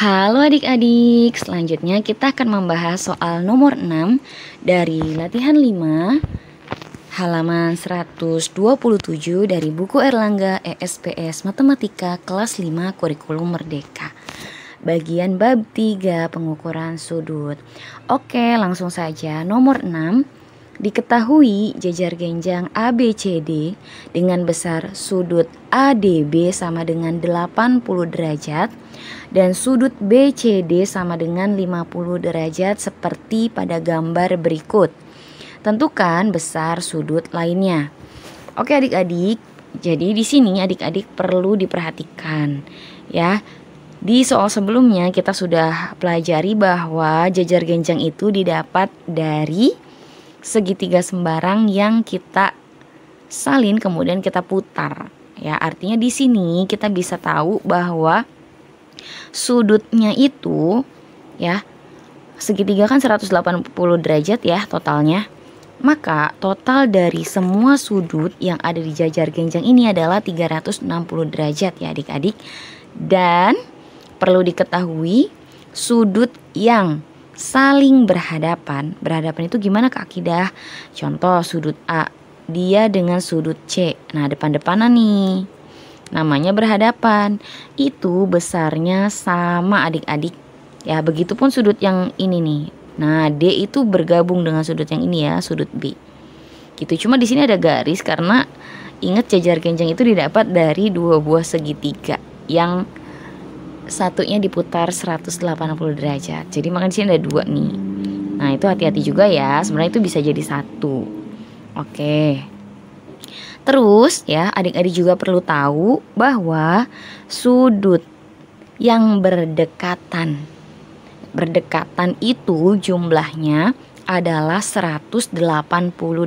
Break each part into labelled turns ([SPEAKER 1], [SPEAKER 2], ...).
[SPEAKER 1] Halo adik-adik, selanjutnya kita akan membahas soal nomor 6 dari latihan 5 halaman 127 dari buku Erlangga ESPS Matematika kelas 5 Kurikulum Merdeka. Bagian bab 3 pengukuran sudut. Oke, langsung saja. Nomor 6. Diketahui jajar genjang ABCD dengan besar sudut ADB sama dengan 80 derajat dan sudut BCD sama dengan 50 derajat seperti pada gambar berikut. Tentukan besar sudut lainnya. Oke adik-adik, jadi di sini adik-adik perlu diperhatikan ya. Di soal sebelumnya kita sudah pelajari bahwa jajar genjang itu didapat dari segitiga sembarang yang kita salin kemudian kita putar. Ya, artinya di sini kita bisa tahu bahwa sudutnya itu ya, segitiga kan 180 derajat ya totalnya. Maka total dari semua sudut yang ada di jajar genjang ini adalah 360 derajat ya adik-adik. Dan perlu diketahui sudut yang saling berhadapan itu gimana Kak Akidah? Contoh sudut A, dia dengan sudut C. Nah depan-depanan nih, namanya berhadapan. Itu besarnya sama adik-adik. Ya begitupun sudut yang ini nih. Nah D itu bergabung dengan sudut yang ini ya, sudut B. Gitu, cuma di sini ada garis karena ingat jajar genjang itu didapat dari dua buah segitiga yang satunya diputar 180 derajat. Jadi makanya di sini ada dua nih. Nah itu hati-hati juga ya. Sebenarnya itu bisa jadi satu. Oke. Terus ya adik-adik juga perlu tahu bahwa sudut yang berdekatan itu jumlahnya adalah 180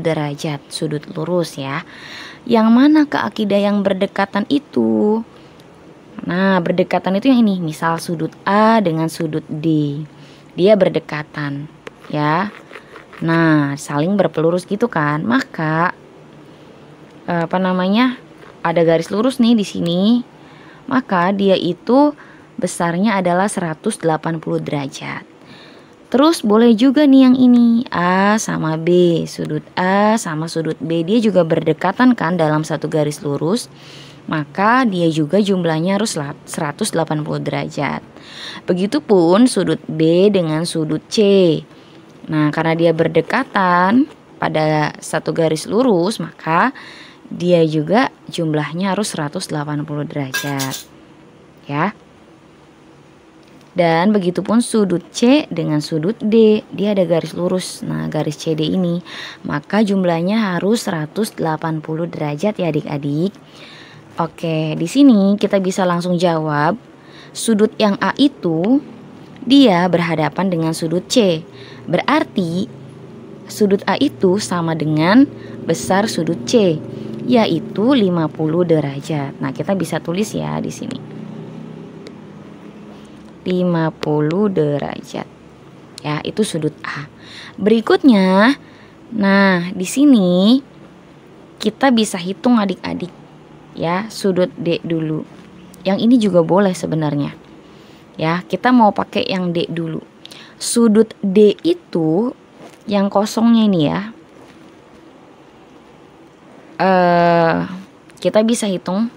[SPEAKER 1] derajat sudut lurus ya. Yang mana Kak Akidah yang berdekatan itu? Nah berdekatan itu yang ini, misal sudut A dengan sudut D, dia berdekatan ya. Nah saling berpelurus gitu kan, maka ada garis lurus nih di sini, maka dia itu besarnya adalah 180 derajat. Terus boleh juga nih yang ini, A sama B, sudut A sama sudut B, dia juga berdekatan kan dalam satu garis lurus. Maka dia juga jumlahnya harus 180 derajat. Begitupun sudut B dengan sudut C. Nah karena dia berdekatan pada satu garis lurus, maka dia juga jumlahnya harus 180 derajat ya. Dan begitupun sudut C dengan sudut D, dia ada garis lurus. Nah garis CD ini, maka jumlahnya harus 180 derajat ya adik-adik. Oke, di sini kita bisa langsung jawab. Sudut yang A itu dia berhadapan dengan sudut C. Berarti sudut A itu sama dengan besar sudut C, yaitu 50 derajat. Nah, kita bisa tulis ya di sini. 50 derajat. Ya, itu sudut A. Berikutnya, nah di sini kita bisa hitung adik-adik. Ya, sudut D dulu. Yang ini juga boleh sebenarnya. Ya, kita mau pakai yang D dulu. Sudut D itu yang kosongnya ini ya. Kita bisa hitung.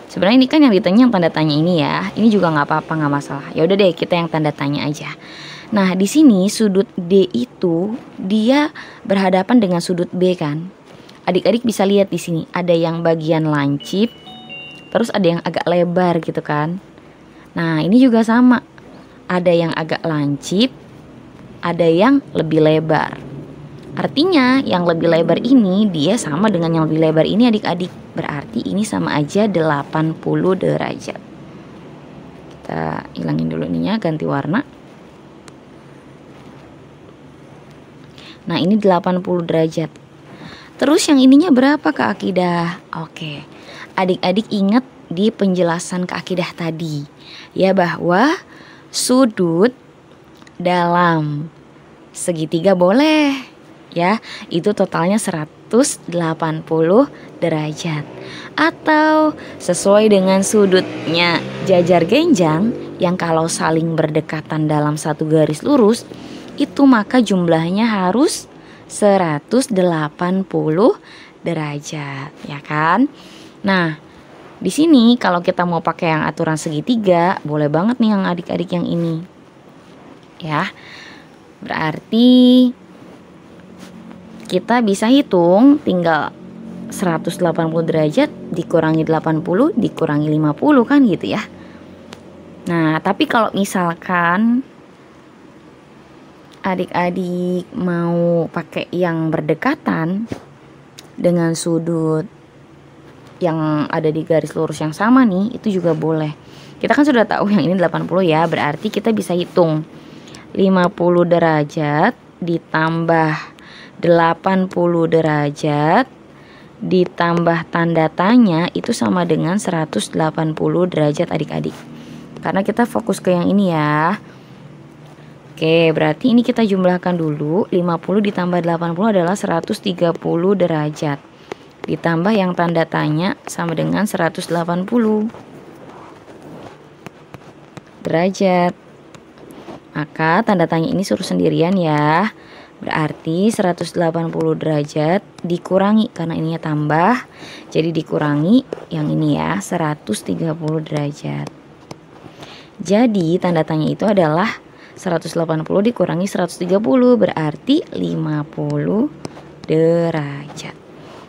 [SPEAKER 1] Sebenarnya ini kan yang ditanya yang tanda tanya ini ya. Ini juga nggak apa-apa, nggak masalah. Ya udah deh, kita yang tanda tanya aja. Nah, di sini sudut D itu dia berhadapan dengan sudut B kan. Adik-adik bisa lihat di sini ada yang bagian lancip, terus ada yang agak lebar gitu kan. Nah ini juga sama, ada yang agak lancip, ada yang lebih lebar. Artinya yang lebih lebar ini dia sama dengan yang lebih lebar ini adik-adik. Berarti ini sama aja 80 derajat. Kita hilangin dulu ininya, ganti warna. Nah ini 80 derajat. Terus yang ininya berapa Kak Akidah? Oke, adik-adik ingat di penjelasan Kak Akidah tadi ya, bahwa sudut dalam segitiga boleh ya, itu totalnya 180 derajat. Atau sesuai dengan sudutnya jajar genjang yang kalau saling berdekatan dalam satu garis lurus itu maka jumlahnya harus 180 derajat, ya kan? Nah, di sini kalau kita mau pakai yang aturan segitiga, boleh banget nih yang adik-adik yang ini. Ya. Berarti kita bisa hitung tinggal 180 derajat dikurangi 80 dikurangi 50 kan gitu ya. Nah, tapi kalau misalkan adik-adik mau pakai yang berdekatan dengan sudut yang ada di garis lurus yang sama nih, itu juga boleh. Kita kan sudah tahu yang ini 80 ya, berarti kita bisa hitung 50 derajat ditambah 80 derajat ditambah tanda tanya itu sama dengan 180 derajat adik-adik. Karena kita fokus ke yang ini ya. Oke, berarti ini kita jumlahkan dulu. 50 ditambah 80 adalah 130 derajat. Ditambah yang tanda tanya sama dengan 180 derajat. Maka tanda tanya ini suruh sendirian ya. Berarti 180 derajat dikurangi, karena ininya tambah, jadi dikurangi yang ini ya, 130 derajat. Jadi tanda tanya itu adalah 180 dikurangi 130, berarti 50 derajat.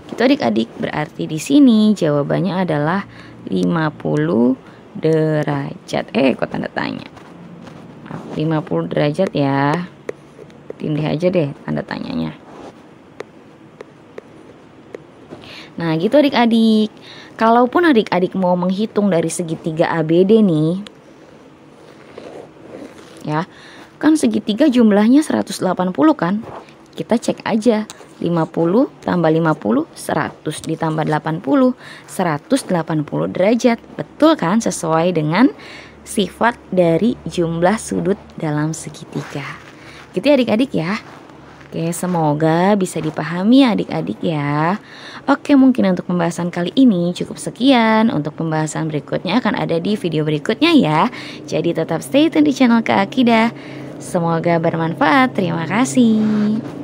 [SPEAKER 1] Itu adik-adik, berarti di sini jawabannya adalah 50 derajat. Kok tanda tanya? 50 derajat ya. Tindih aja deh tanda tanyanya. Nah, gitu adik-adik. Kalaupun adik-adik mau menghitung dari segitiga ABD nih, ya, kan segitiga jumlahnya 180 kan? Kita cek aja. 50 tambah 50 100 ditambah 80 180 derajat. Betul kan? Sesuai dengan sifat dari jumlah sudut dalam segitiga. Gitu ya adik-adik ya. Oke, semoga bisa dipahami ya adik-adik ya. Oke, mungkin untuk pembahasan kali ini cukup sekian. Untuk pembahasan berikutnya akan ada di video berikutnya ya. Jadi tetap stay tune di channel Kak Akidah. Semoga bermanfaat. Terima kasih.